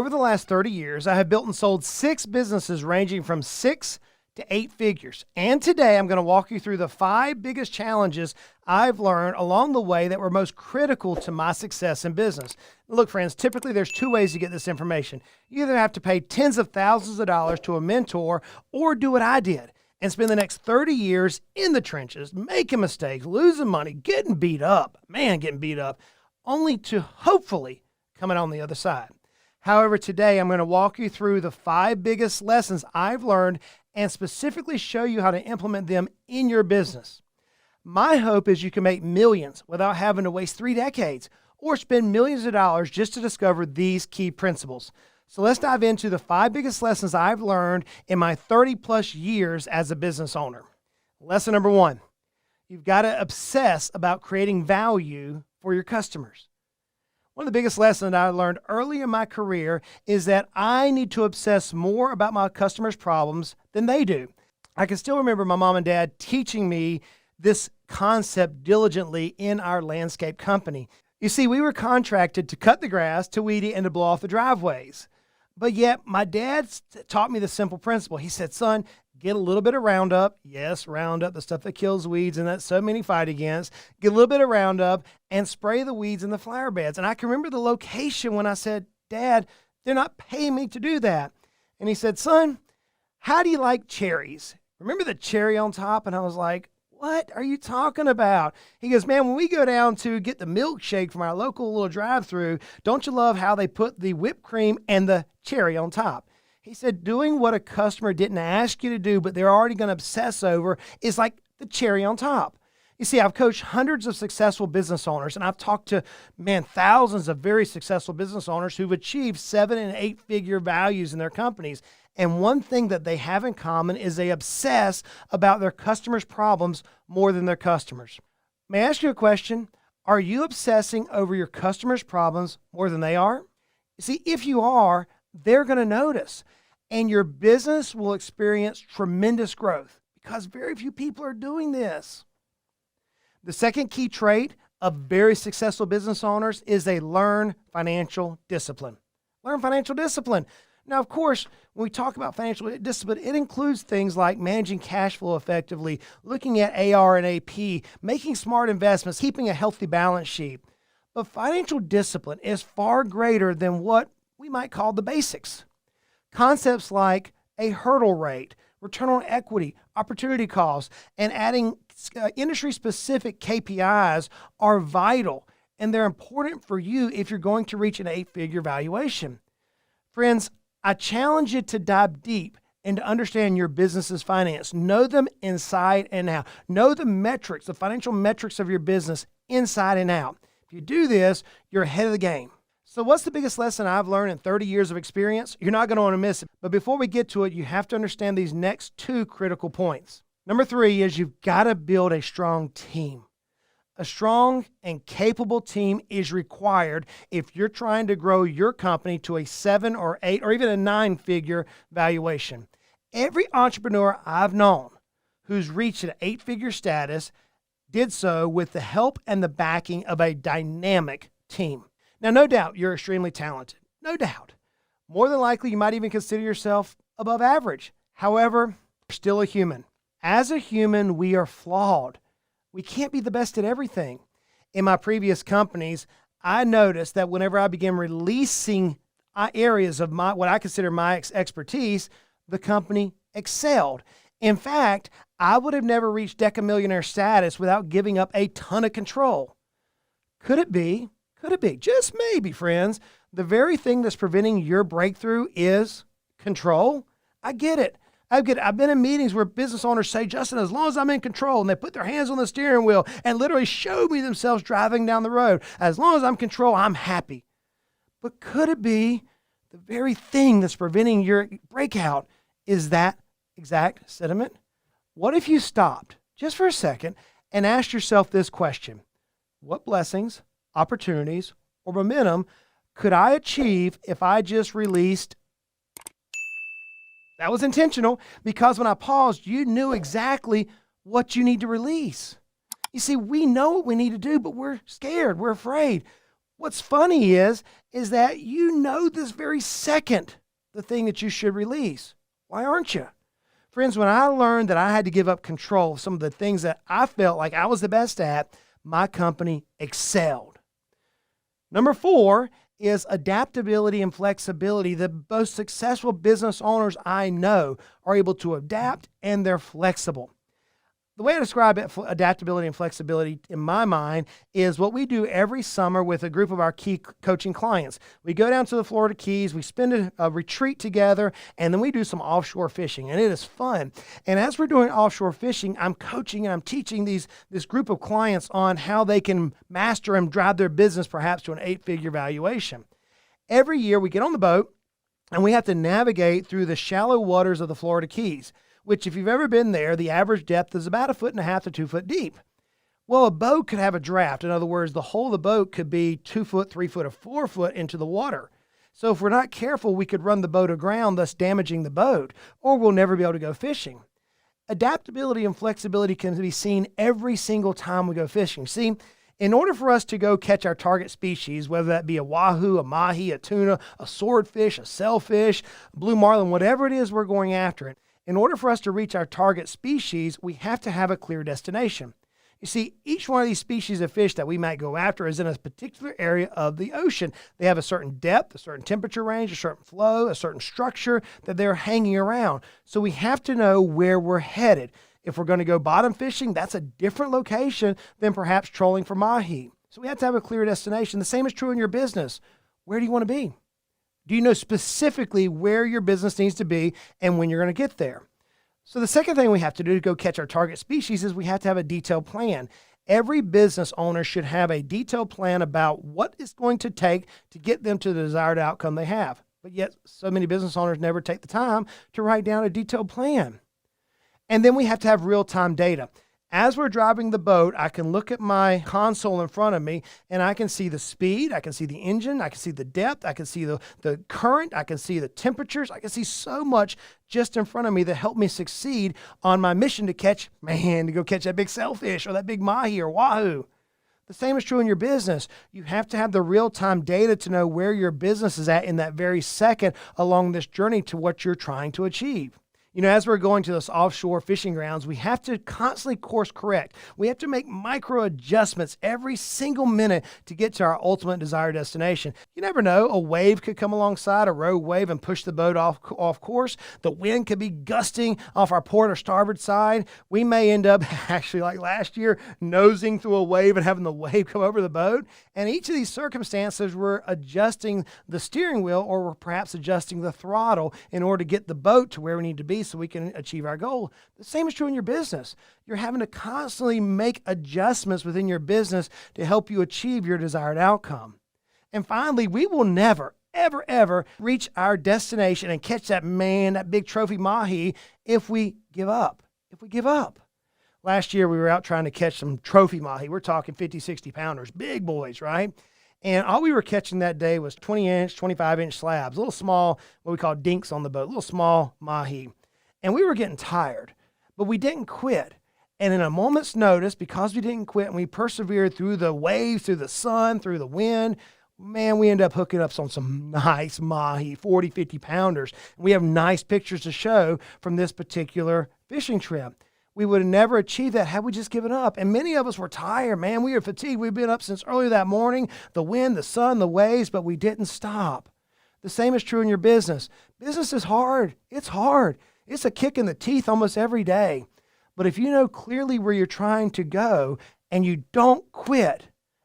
Over the last 30 years, I have built and sold 6 businesses ranging from 6 to 8 figures. And today I'm going to walk you through the 5 biggest challenges I've learned along the way that were most critical to my success in business. Look, friends, typically there's 2 ways to get this information. You either have to pay tens of thousands of dollars to a mentor or do what I did and spend the next 30 years in the trenches, making mistakes, losing money, getting beat up, only to hopefully come out on the other side. However, today I'm going to walk you through the 5 biggest lessons I've learned and specifically show you how to implement them in your business. My hope is you can make millions without having to waste 3 decades or spend millions of dollars just to discover these key principles. So let's dive into the 5 biggest lessons I've learned in my 30 plus years as a business owner. Lesson number 1, you've got to obsess about creating value for your customers. One of the biggest lessons I learned early in my career is that I need to obsess more about my customers' problems than they do. I can still remember my mom and dad teaching me this concept diligently in our landscape company. You see, we were contracted to cut the grass, to weed it, and to blow off the driveways. But yet my dad taught me the simple principle. He said, son, get a little bit of Roundup. Yes, Roundup, the stuff that kills weeds and that so many fight against. Get a little bit of Roundup and spray the weeds in the flower beds. And I can remember the location when I said, Dad, they're not paying me to do that. And he said, son, how do you like cherries? Remember the cherry on top? And I was like, what are you talking about? He goes, man, when we go down to get the milkshake from our local little drive-through, don't you love how they put the whipped cream and the cherry on top? He said, doing what a customer didn't ask you to do, but they're already going to obsess over is like the cherry on top. You see, I've coached hundreds of successful business owners, and I've talked to, thousands of very successful business owners who've achieved 7- and 8-figure values in their companies. And one thing that they have in common is they obsess about their customers' problems more than their customers. May I ask you a question? Are you obsessing over your customers' problems more than they are? You see, if you are, they're going to notice, and your business will experience tremendous growth because very few people are doing this. The second key trait of very successful business owners is they learn financial discipline. Learn financial discipline. Now, of course, when we talk about financial discipline, it includes things like managing cash flow effectively, looking at AR and AP, making smart investments, keeping a healthy balance sheet. But financial discipline is far greater than what we might call the basics. Concepts like a hurdle rate, return on equity, opportunity costs, and adding industry-specific KPIs are vital, and they're important for you if you're going to reach an 8-figure valuation. Friends, I challenge you to dive deep and to understand your business's finance. Know them inside and out. Know the metrics, the financial metrics of your business inside and out. If you do this, you're ahead of the game. So what's the biggest lesson I've learned in 30 years of experience? You're not going to want to miss it. But before we get to it, you have to understand these next 2 critical points. Number 3 is you've got to build a strong team. A strong and capable team is required if you're trying to grow your company to a 7 or 8 or even a 9-figure valuation. Every entrepreneur I've known who's reached an 8-figure status did so with the help and the backing of a dynamic team. Now, no doubt you're extremely talented. No doubt. More than likely, you might even consider yourself above average. However, you're still a human. As a human, we are flawed. We can't be the best at everything. In my previous companies, I noticed that whenever I began releasing areas of what I consider my expertise, the company excelled. In fact, I would have never reached decamillionaire status without giving up a ton of control. Could it be? Could it be? Just maybe, friends. The very thing that's preventing your breakthrough is control. I get it. I've been in meetings where business owners say, Justin, as long as I'm in control, and they put their hands on the steering wheel and literally show me themselves driving down the road. As long as I'm in control, I'm happy. But could it be the very thing that's preventing your breakout is that exact sentiment? What if you stopped just for a second and asked yourself this question? What blessings, opportunities, or momentum could I achieve if I just released? That was intentional because when I paused, you knew exactly what you need to release. You see, we know what we need to do, but we're scared. We're afraid. What's funny is that you know this very second the thing that you should release. Why aren't you? Friends, when I learned that I had to give up control of some of the things that I felt like I was the best at, my company excelled. Number 4 is adaptability and flexibility. The most successful business owners I know are able to adapt, and they're flexible. The way I describe it, adaptability and flexibility in my mind, is what we do every summer with a group of our key coaching clients. We go down to the Florida Keys, we spend a retreat together, and then we do some offshore fishing, and it is fun. And as we're doing offshore fishing, I'm coaching and I'm teaching this group of clients on how they can master and drive their business perhaps to an 8-figure valuation. Every year we get on the boat and we have to navigate through the shallow waters of the Florida Keys, which if you've ever been there, the average depth is about 1.5 to 2 foot deep. Well, a boat could have a draft. In other words, the whole of the boat could be 2 foot, 3 foot, or 4 foot into the water. So if we're not careful, we could run the boat aground, thus damaging the boat, or we'll never be able to go fishing. Adaptability and flexibility can be seen every single time we go fishing. See, in order for us to go catch our target species, whether that be a wahoo, a mahi, a tuna, a swordfish, a sailfish, blue marlin, whatever it is we're going after it, in order for us to reach our target species, we have to have a clear destination. You see, each one of these species of fish that we might go after is in a particular area of the ocean. They have a certain depth, a certain temperature range, a certain flow, a certain structure that they're hanging around. So we have to know where we're headed. If we're going to go bottom fishing, that's a different location than perhaps trolling for mahi. So we have to have a clear destination. The same is true in your business. Where do you want to be? Do you know specifically where your business needs to be and when you're going to get there? So the second thing we have to do to go catch our target species is we have to have a detailed plan. Every business owner should have a detailed plan about what it's going to take to get them to the desired outcome they have. But yet, so many business owners never take the time to write down a detailed plan. And then we have to have real-time data. As we're driving the boat, I can look at my console in front of me and I can see the speed, I can see the engine, I can see the depth, I can see the current, I can see the temperatures, I can see so much just in front of me that help me succeed on my mission to go catch that big sailfish or that big mahi or wahoo. The same is true in your business. You have to have the real-time data to know where your business is at in that very second along this journey to what you're trying to achieve. You know, as we're going to those offshore fishing grounds, we have to constantly course correct. We have to make micro adjustments every single minute to get to our ultimate desired destination. You never know, a wave could come alongside, a rogue wave, and push the boat off course. The wind could be gusting off our port or starboard side. We may end up, actually like last year, nosing through a wave and having the wave come over the boat. And each of these circumstances, we're adjusting the steering wheel or we're perhaps adjusting the throttle in order to get the boat to where we need to be so we can achieve our goal. The same is true in your business. You're having to constantly make adjustments within your business to help you achieve your desired outcome. And finally, we will never, ever, ever reach our destination and catch that big trophy mahi if we give up. Last year, we were out trying to catch some trophy mahi. We're talking 50, 60 pounders, big boys, right? And all we were catching that day was 20-inch, 25-inch slabs, little small, what we call dinks on the boat, little small mahi. And we were getting tired, but we didn't quit. And in a moment's notice, because we didn't quit and we persevered through the waves, through the sun, through the wind, man, we ended up hooking up on some nice mahi, 40, 50 pounders. We have nice pictures to show from this particular fishing trip. We would have never achieved that had we just given up. And many of us were tired, man. We were fatigued. We've been up since early that morning, the wind, the sun, the waves, but we didn't stop. The same is true in your business. Business is hard. It's hard. It's a kick in the teeth almost every day. But if you know clearly where you're trying to go and you don't quit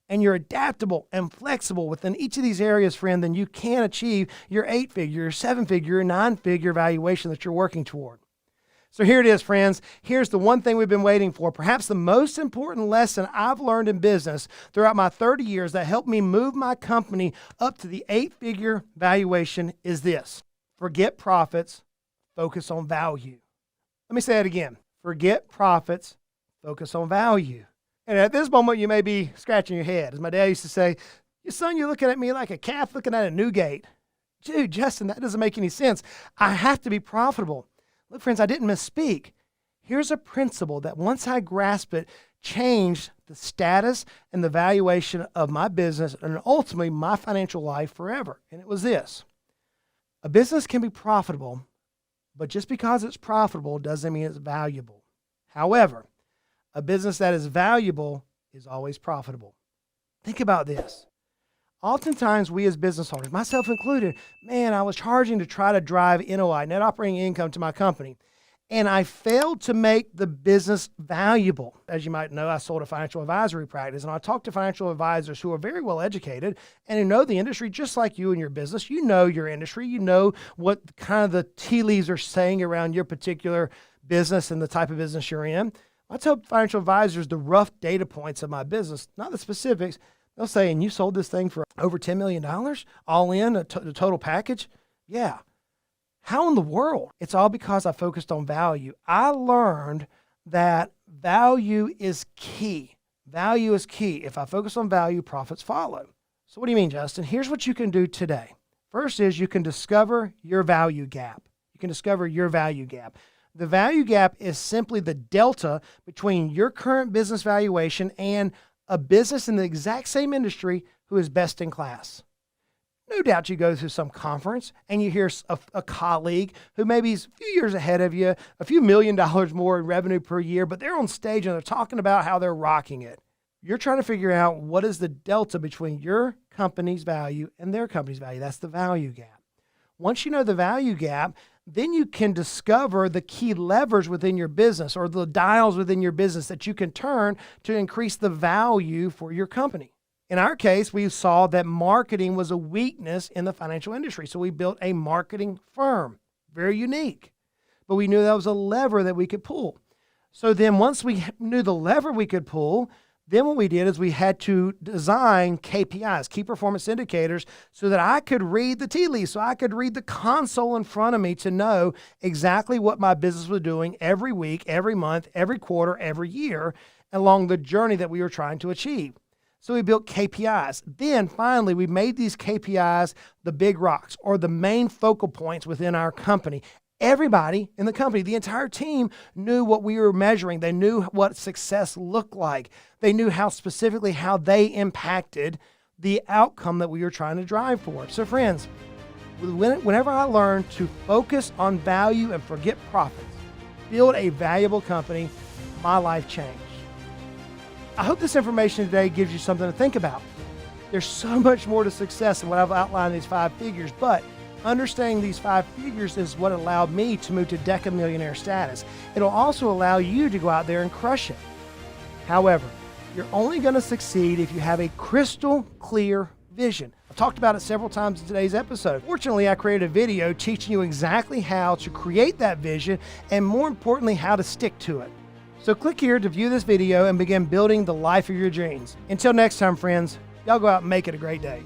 and you're adaptable and flexible within each of these areas, friend, then you can achieve your 8-figure, your 7-figure, 9-figure valuation that you're working toward. So here it is, friends. Here's the one thing we've been waiting for. Perhaps the most important lesson I've learned in business throughout my 30 years that helped me move my company up to the 8-figure valuation is this: forget profits, focus on value. Let me say it again. Forget profits, focus on value. And at this moment, you may be scratching your head. As my dad used to say, son, you're looking at me like a calf looking at a new gate. Dude, Justin, that doesn't make any sense. I have to be profitable. Look, friends, I didn't misspeak. Here's a principle that once I grasped it, changed the status and the valuation of my business and ultimately my financial life forever. And it was this: a business can be profitable, but just because it's profitable doesn't mean it's valuable. However, a business that is valuable is always profitable. Think about this. Oftentimes, we as business owners, myself included, man, I was charging to try to drive NOI, net operating income, to my company, and I failed to make the business valuable. As you might know, I sold a financial advisory practice, and I talked to financial advisors who are very well educated and who know the industry just like you and your business. You know your industry. You know what kind of the tea leaves are saying around your particular business and the type of business you're in. I tell financial advisors the rough data points of my business, not the specifics. They'll say, and you sold this thing for over $10 million, all in, the total package? Yeah. How in the world? It's all because I focused on value. I learned that value is key. Value is key. If I focus on value, profits follow. So what do you mean, Justin? Here's what you can do today. First is you can discover your value gap. You can discover your value gap. The value gap is simply the delta between your current business valuation and a business in the exact same industry who is best in class. No doubt you go through some conference and you hear a colleague who maybe is a few years ahead of you, a few $1 million more in revenue per year, but they're on stage and they're talking about how they're rocking it. You're trying to figure out what is the delta between your company's value and their company's value. That's the value gap. Once you know the value gap, then you can discover the key levers within your business or the dials within your business that you can turn to increase the value for your company. In our case, we saw that marketing was a weakness in the financial industry. So we built a marketing firm, very unique, but we knew that was a lever that we could pull. So then once we knew the lever we could pull, then what we did is we had to design KPIs, key performance indicators, so that I could read the tea leaves, so I could read the console in front of me to know exactly what my business was doing every week, every month, every quarter, every year along the journey that we were trying to achieve. So we built KPIs. Then finally, we made these KPIs the big rocks or the main focal points within our company. Everybody in the company, the entire team, knew what we were measuring. They knew what success looked like. They knew how specifically how they impacted the outcome that we were trying to drive for. So friends, whenever I learned to focus on value and forget profits, build a valuable company, my life changed. I hope this information today gives you something to think about. There's so much more to success than what I've outlined in these 5 figures, but understanding these 5 figures is what allowed me to move to decamillionaire status. It'll also allow you to go out there and crush it. However, you're only going to succeed if you have a crystal clear vision. I've talked about it several times in today's episode. Fortunately, I created a video teaching you exactly how to create that vision and more importantly, how to stick to it. So click here to view this video and begin building the life of your dreams. Until next time, friends, y'all go out and make it a great day.